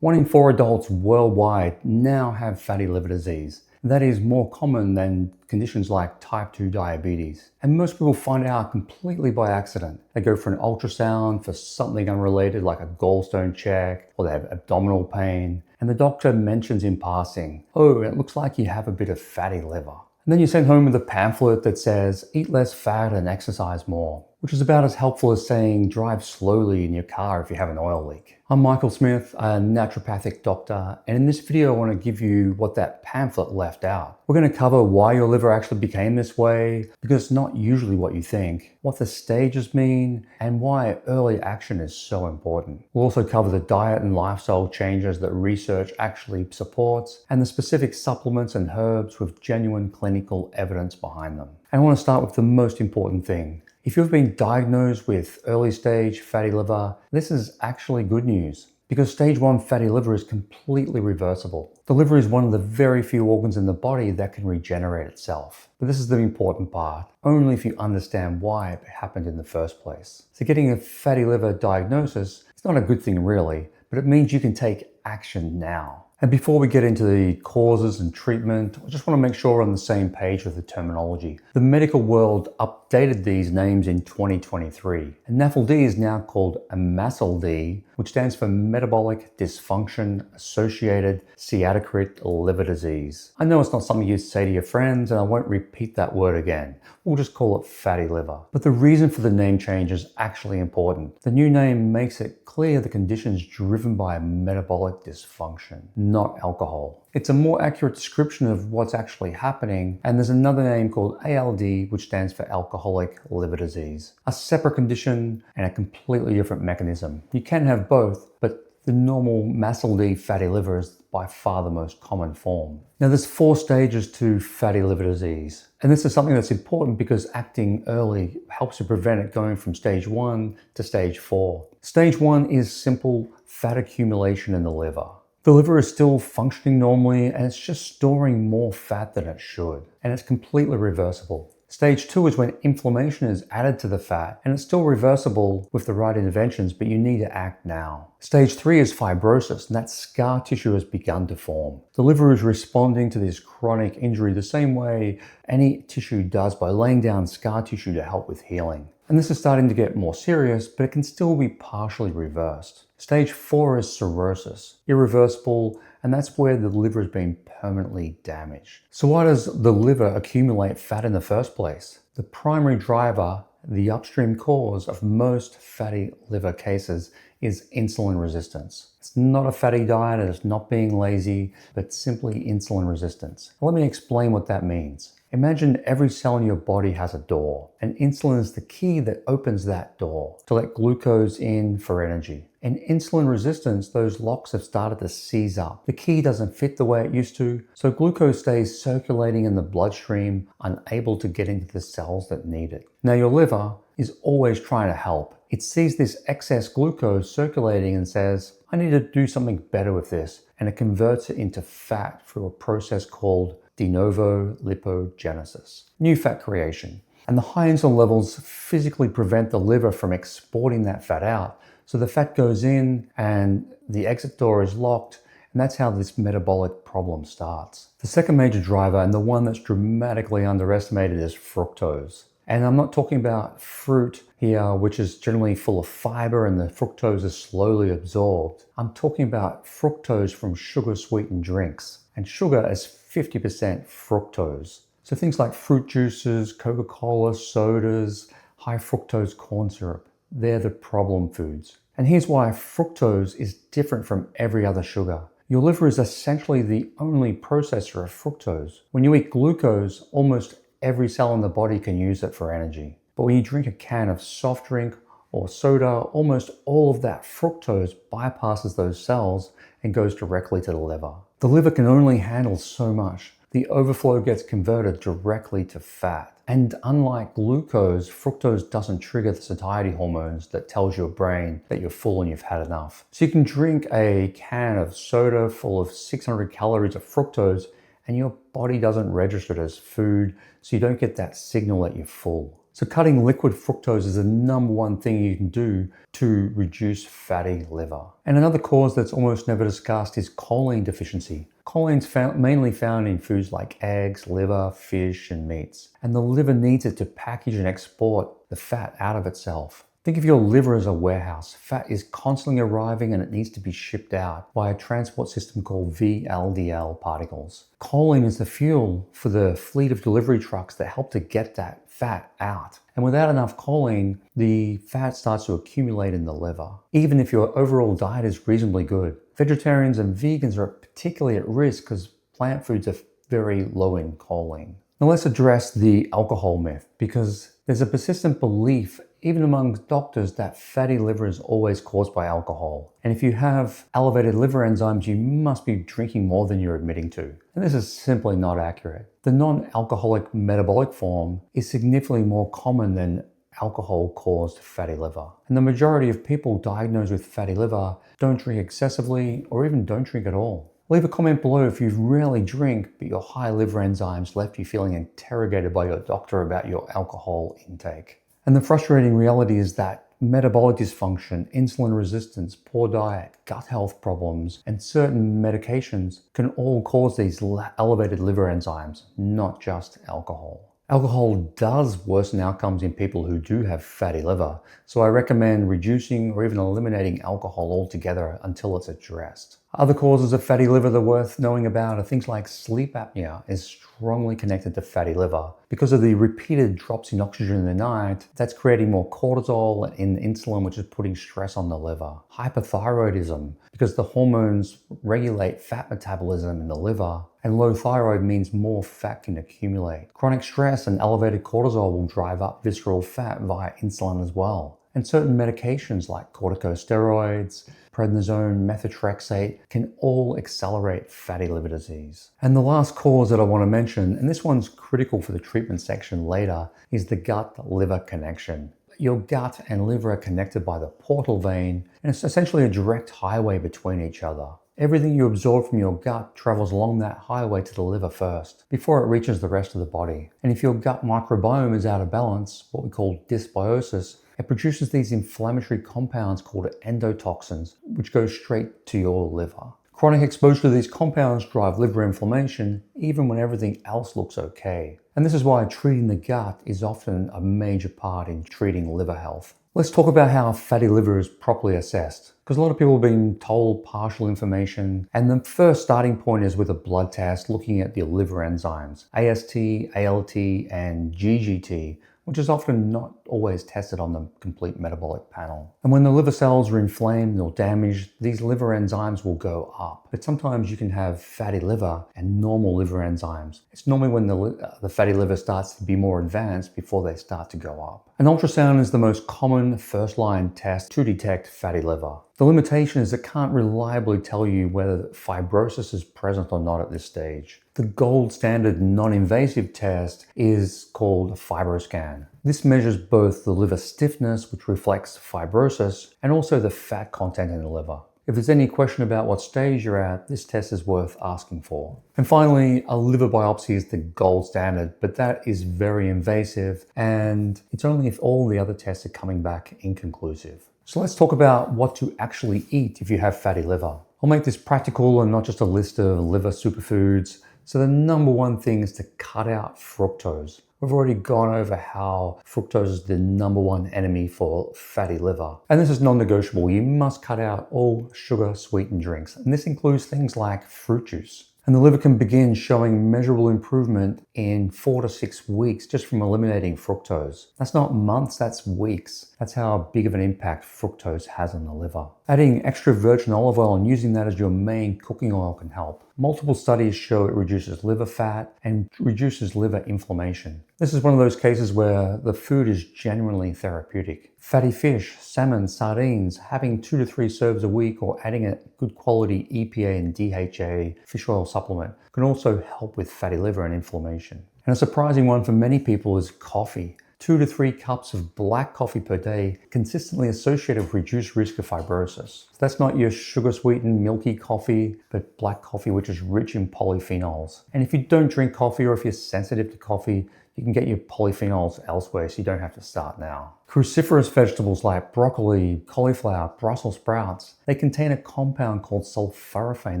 1 in 4 adults worldwide now have fatty liver disease. That is more common than conditions like type 2 diabetes. And most people find out completely by accident. They go for an ultrasound for something unrelated like a gallstone check, or they have abdominal pain. And the doctor mentions in passing, "Oh, it looks like you have a bit of fatty liver." And then you're sent home with a pamphlet that says, "Eat less fat and exercise more," which is about as helpful as saying, "Drive slowly in your car if you have an oil leak." I'm Michael Smith, a naturopathic doctor, and in this video I want to give you what that pamphlet left out. We're going to cover why your liver actually became this way, because it's not usually what you think, what the stages mean, and why early action is so important. We'll also cover the diet and lifestyle changes that research actually supports, and the specific supplements and herbs with genuine clinical evidence behind them. And I want to start with the most important thing. If you've been diagnosed with early stage fatty liver, this is actually good news, because stage 1 fatty liver is completely reversible. The liver is one of the very few organs in the body that can regenerate itself. But this is the important part, only if you understand why it happened in the first place. So getting a fatty liver diagnosis is not a good thing really, but it means you can take action now. And before we get into the causes and treatment, I just want to make sure we're on the same page with the terminology. The medical world updated these names in 2023. And NAFLD is now called a MASLD, which stands for Metabolic Dysfunction Associated Steatocrit Liver Disease. I know it's not something you say to your friends, and I won't repeat that word again. We'll just call it fatty liver. But the reason for the name change is actually important. The new name makes it clear the condition is driven by metabolic dysfunction, not alcohol. It's a more accurate description of what's actually happening, and there's another name called ALD, which stands for alcoholic liver disease. A separate condition and a completely different mechanism. You can have both, but the normal MASLD fatty liver is by far the most common form. Now there's 4 stages to fatty liver disease. And this is something that's important because acting early helps to prevent it going from stage 1 to stage 4. Stage 1 is simple fat accumulation in the liver. The liver is still functioning normally and it's just storing more fat than it should. And it's completely reversible. Stage 2 is when inflammation is added to the fat, and it's still reversible with the right interventions, but you need to act now. Stage 3 is fibrosis, and that scar tissue has begun to form. The liver is responding to this chronic injury the same way any tissue does by laying down scar tissue to help with healing. And this is starting to get more serious, but it can still be partially reversed. Stage 4 is cirrhosis, irreversible, and that's where the liver has been permanently damaged. So why does the liver accumulate fat in the first place? The primary driver, the upstream cause of most fatty liver cases, is insulin resistance. It's not a fatty diet, it's not being lazy, but simply insulin resistance. Let me explain what that means. Imagine every cell in your body has a door, and insulin is the key that opens that door to let glucose in for energy. In insulin resistance, those locks have started to seize up. The key doesn't fit the way it used to, so glucose stays circulating in the bloodstream, unable to get into the cells that need it. Now your liver is always trying to help. It sees this excess glucose circulating and says, "I need to do something better with this," and it converts it into fat through a process called de novo lipogenesis, new fat creation. And the high insulin levels physically prevent the liver from exporting that fat out. So the fat goes in and the exit door is locked, and that's how this metabolic problem starts. The second major driver, and the one that's dramatically underestimated, is fructose. And I'm not talking about fruit here, which is generally full of fiber and the fructose is slowly absorbed. I'm talking about fructose from sugar-sweetened drinks. And sugar is 50% fructose. So things like fruit juices, Coca-Cola, sodas, high fructose corn syrup, they're the problem foods. And here's why fructose is different from every other sugar. Your liver is essentially the only processor of fructose. When you eat glucose, almost every cell in the body can use it for energy. But when you drink a can of soft drink or soda, almost all of that fructose bypasses those cells and goes directly to the liver. The liver can only handle so much. The overflow gets converted directly to fat. And unlike glucose, fructose doesn't trigger the satiety hormones that tells your brain that you're full and you've had enough. So you can drink a can of soda full of 600 calories of fructose and your body doesn't register it as food, so you don't get that signal that you're full. So cutting liquid fructose is the number one thing you can do to reduce fatty liver. And another cause that's almost never discussed is choline deficiency. Choline's mainly found in foods like eggs, liver, fish, and meats. And the liver needs it to package and export the fat out of itself. Think of your liver as a warehouse. Fat is constantly arriving and it needs to be shipped out by a transport system called VLDL particles. Choline is the fuel for the fleet of delivery trucks that help to get that fat out. And without enough choline, the fat starts to accumulate in the liver, even if your overall diet is reasonably good. Vegetarians and vegans are particularly at risk because plant foods are very low in choline. Now let's address the alcohol myth, because there's a persistent belief even among doctors that fatty liver is always caused by alcohol. And if you have elevated liver enzymes, you must be drinking more than you're admitting to. And this is simply not accurate. The non-alcoholic metabolic form is significantly more common than alcohol-caused fatty liver. And the majority of people diagnosed with fatty liver don't drink excessively or even don't drink at all. Leave a comment below if you rarely drink, but your high liver enzymes left you feeling interrogated by your doctor about your alcohol intake. And the frustrating reality is that metabolic dysfunction, insulin resistance, poor diet, gut health problems, and certain medications can all cause these elevated liver enzymes, not just alcohol. Alcohol does worsen outcomes in people who do have fatty liver, so I recommend reducing or even eliminating alcohol altogether until it's addressed. Other causes of fatty liver that are worth knowing about are things like sleep apnea is strongly connected to fatty liver. Because of the repeated drops in oxygen in the night, that's creating more cortisol and insulin, which is putting stress on the liver. Hyperthyroidism, because the hormones regulate fat metabolism in the liver, and low thyroid means more fat can accumulate. Chronic stress and elevated cortisol will drive up visceral fat via insulin as well. And certain medications like corticosteroids, prednisone, methotrexate can all accelerate fatty liver disease. And the last cause that I want to mention, and this one's critical for the treatment section later, is the gut-liver connection. Your gut and liver are connected by the portal vein, and it's essentially a direct highway between each other. Everything you absorb from your gut travels along that highway to the liver first, before it reaches the rest of the body. And if your gut microbiome is out of balance, what we call dysbiosis, it produces these inflammatory compounds called endotoxins, which go straight to your liver. Chronic exposure to these compounds drive liver inflammation, even when everything else looks okay. And this is why treating the gut is often a major part in treating liver health. Let's talk about how fatty liver is properly assessed, because a lot of people have been told partial information, and the first starting point is with a blood test looking at the liver enzymes, AST, ALT, and GGT, which is often not always tested on the complete metabolic panel. And when the liver cells are inflamed or damaged, these liver enzymes will go up. But sometimes you can have fatty liver and normal liver enzymes. It's normally when the fatty liver starts to be more advanced before they start to go up. An ultrasound is the most common first-line test to detect fatty liver. The limitation is it can't reliably tell you whether fibrosis is present or not at this stage. The gold standard non-invasive test is called FibroScan. This measures both the liver stiffness, which reflects fibrosis, and also the fat content in the liver. If there's any question about what stage you're at, this test is worth asking for. And finally, a liver biopsy is the gold standard, but that is very invasive, and it's only if all the other tests are coming back inconclusive. So let's talk about what to actually eat if you have fatty liver. I'll make this practical and not just a list of liver superfoods. So the number one thing is to cut out fructose. We've already gone over how fructose is the number one enemy for fatty liver. And this is non-negotiable. You must cut out all sugar sweetened drinks. And this includes things like fruit juice. And the liver can begin showing measurable improvement in 4 to 6 weeks just from eliminating fructose. That's not months, that's weeks. That's how big of an impact fructose has on the liver. Adding extra virgin olive oil and using that as your main cooking oil can help. Multiple studies show it reduces liver fat and reduces liver inflammation. This is one of those cases where the food is genuinely therapeutic. Fatty fish, salmon, sardines, having 2 to 3 serves a week or adding a good quality EPA and DHA fish oil supplement can also help with fatty liver and inflammation. And a surprising one for many people is coffee. 2 to 3 cups of black coffee per day consistently associated with reduced risk of fibrosis. So that's not your sugar-sweetened milky coffee, but black coffee which is rich in polyphenols. And if you don't drink coffee or if you're sensitive to coffee, you can get your polyphenols elsewhere, so you don't have to start now. Cruciferous vegetables like broccoli, cauliflower, Brussels sprouts, they contain a compound called sulforaphane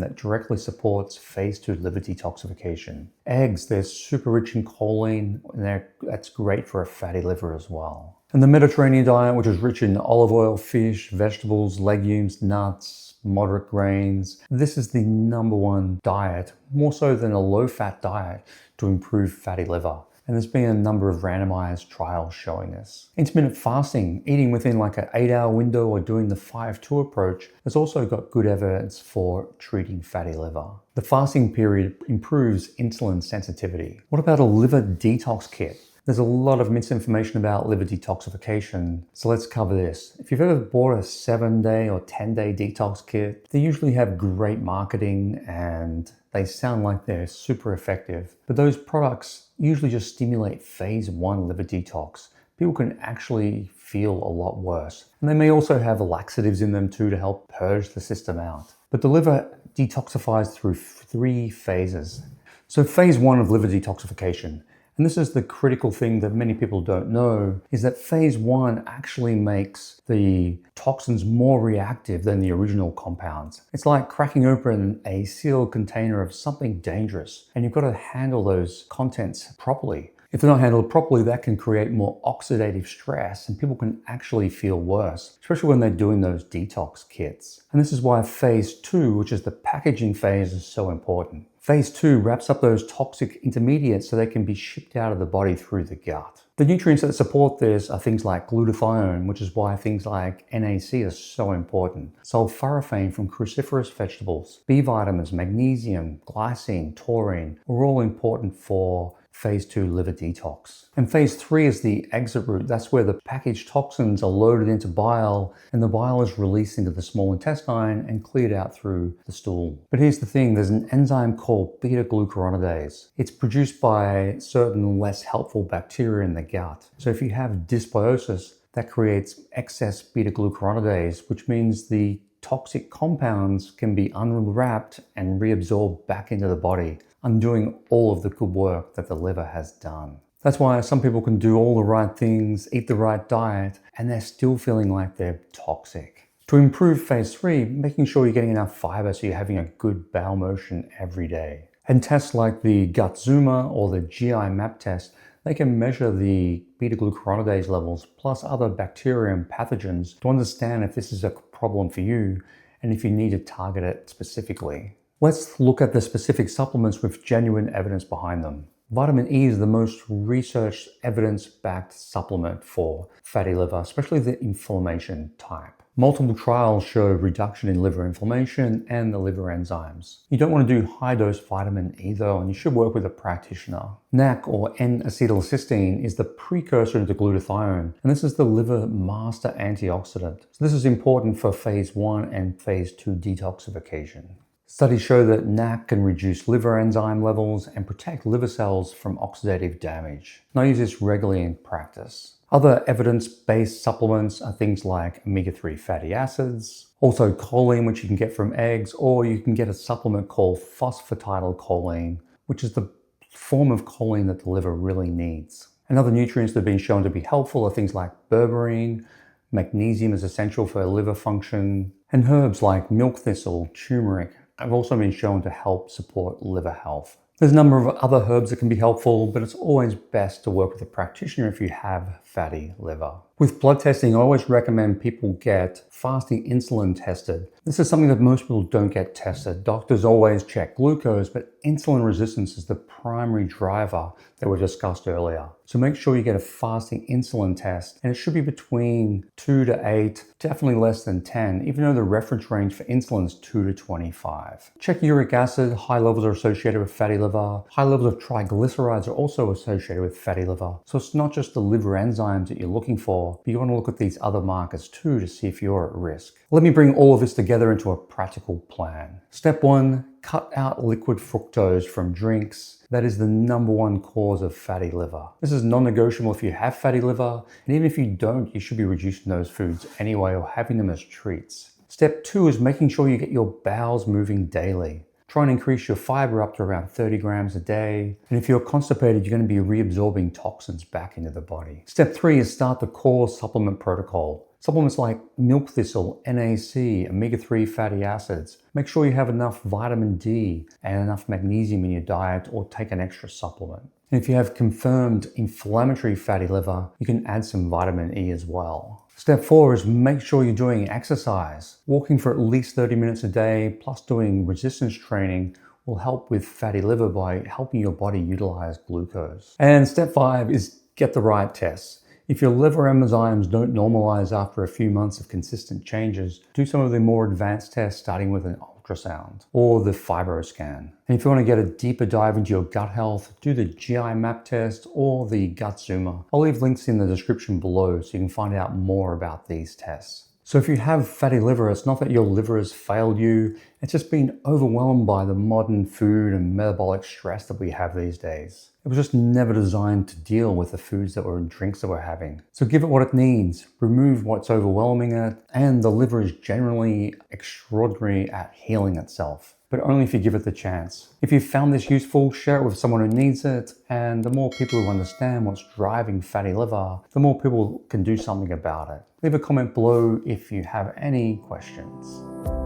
that directly supports phase 2 liver detoxification. Eggs, they're super rich in choline, and that's great for a fatty liver as well. And the Mediterranean diet, which is rich in olive oil, fish, vegetables, legumes, nuts, moderate grains, this is the #1 diet, more so than a low-fat diet, to improve fatty liver. And there's been a number of randomized trials showing this. Intermittent fasting, eating within like an 8-hour window or doing the 5-2 approach, has also got good evidence for treating fatty liver. The fasting period improves insulin sensitivity. What about a liver detox kit? There's a lot of misinformation about liver detoxification, so let's cover this. If you've ever bought a 7-day or 10-day detox kit, they usually have great marketing and they sound like they're super effective, but those products usually just stimulate phase 1 liver detox. People can actually feel a lot worse. And they may also have laxatives in them too to help purge the system out. But the liver detoxifies through 3 phases. So phase 1 of liver detoxification, and this is the critical thing that many people don't know, is that phase 1 actually makes the toxins more reactive than the original compounds. It's like cracking open a sealed container of something dangerous, and you've got to handle those contents properly. If they're not handled properly, that can create more oxidative stress and people can actually feel worse, especially when they're doing those detox kits. And this is why phase 2, which is the packaging phase, is so important. Phase 2 wraps up those toxic intermediates so they can be shipped out of the body through the gut. The nutrients that support this are things like glutathione, which is why things like NAC are so important. Sulforaphane from cruciferous vegetables, B vitamins, magnesium, glycine, taurine are all important for phase 2 liver detox. And phase 3 is the exit route. That's where the packaged toxins are loaded into bile and the bile is released into the small intestine and cleared out through the stool. But here's the thing, there's an enzyme called beta-glucuronidase. It's produced by certain less helpful bacteria in the gut. So if you have dysbiosis, that creates excess beta-glucuronidase, which means the toxic compounds can be unwrapped and reabsorbed back into the body, undoing all of the good work that the liver has done. That's why some people can do all the right things, eat the right diet, and they're still feeling like they're toxic. To improve phase 3, making sure you're getting enough fiber so you're having a good bowel motion every day. And tests like the Gut Zuma or the GI map test, they can measure the beta-glucuronidase levels plus other bacteria and pathogens to understand if this is a problem for you and if you need to target it specifically. Let's look at the specific supplements with genuine evidence behind them. Vitamin E is the most researched, evidence-backed supplement for fatty liver, especially the inflammation type. Multiple trials show reduction in liver inflammation and the liver enzymes. You don't want to do high-dose vitamin E though, and you should work with a practitioner. NAC, or N-acetylcysteine, is the precursor to glutathione, and this is the liver master antioxidant. So this is important for phase 1 and phase 2 detoxification. Studies show that NAC can reduce liver enzyme levels and protect liver cells from oxidative damage. And I use this regularly in practice. Other evidence-based supplements are things like omega-3 fatty acids, also choline, which you can get from eggs, or you can get a supplement called phosphatidylcholine, which is the form of choline that the liver really needs. And other nutrients that have been shown to be helpful are things like berberine. Magnesium is essential for liver function, and herbs like milk thistle, turmeric, have also been shown to help support liver health. There's a number of other herbs that can be helpful, but it's always best to work with a practitioner if you have fatty liver. With blood testing, I always recommend people get fasting insulin tested. This is something that most people don't get tested. Doctors always check glucose, but insulin resistance is the primary driver that we discussed earlier. So make sure you get a fasting insulin test, and it should be between 2 to 8, definitely less than 10, even though the reference range for insulin is 2 to 25. Check uric acid. High levels are associated with fatty liver. High levels of triglycerides are also associated with fatty liver. So it's not just the liver enzymes that you're looking for, but you want to look at these other markers too to see if you're at risk. Let me bring all of this together into a practical plan. Step 1, cut out liquid fructose from drinks. That is the #1 cause of fatty liver. This is non-negotiable if you have fatty liver, and even if you don't, you should be reducing those foods anyway or having them as treats. Step 2 is making sure you get your bowels moving daily. Try and increase your fiber up to around 30 grams a day. And if you're constipated, you're going to be reabsorbing toxins back into the body. Step 3 is start the core supplement protocol. Supplements like milk thistle, NAC, omega-3 fatty acids. Make sure you have enough vitamin D and enough magnesium in your diet, or take an extra supplement. And if you have confirmed inflammatory fatty liver, you can add some vitamin E as well. Step 4 is make sure you're doing exercise. Walking for at least 30 minutes a day, plus doing resistance training, will help with fatty liver by helping your body utilize glucose. And step 5 is get the right tests. If your liver enzymes don't normalize after a few months of consistent changes, do some of the more advanced tests, starting with an ultrasound or the FibroScan. And if you want to get a deeper dive into your gut health, do the GI map test or the gut zoomer. I'll leave links in the description below so you can find out more about these tests. So if you have fatty liver, it's not that your liver has failed you, it's just been overwhelmed by the modern food and metabolic stress that we have these days. It was just never designed to deal with the foods that were in drinks that we're having. So give it what it needs, remove what's overwhelming it, and the liver is generally extraordinary at healing itself, but only if you give it the chance. If you found this useful, share it with someone who needs it, and the more people who understand what's driving fatty liver, the more people can do something about it. Leave a comment below if you have any questions.